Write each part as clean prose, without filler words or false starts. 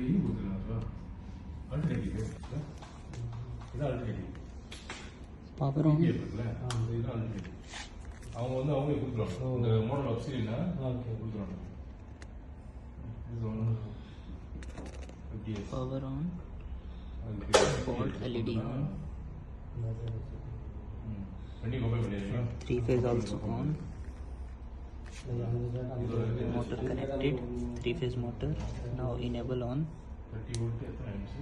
இது கொடுத்துருக்காங்க ஆல்டர்னேட்டிவ் இது ஆல்டர்னேட்டிவ் பவர் ஆன் இருக்குல்ல இது ஆல்டர்னேட்டிவ் அவங்க வந்து அவங்களே கொடுத்துருவாங்க இந்த மாடல் அப்சீல்னா கொடுத்துருவாங்க இது ஒன்று power on fault LED on 3 phase also on motor connected 3 phase motor now enable on 30 volt times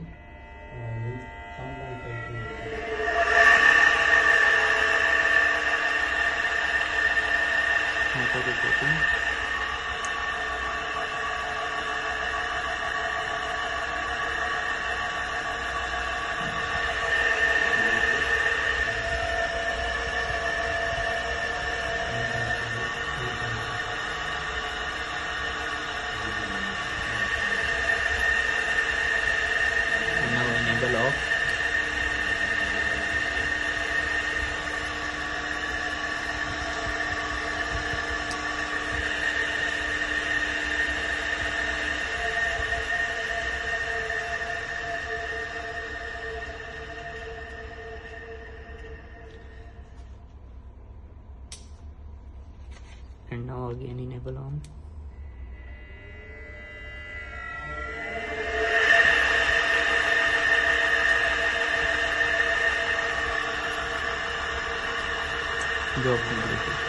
motor is open now enable off and now again enable on job completed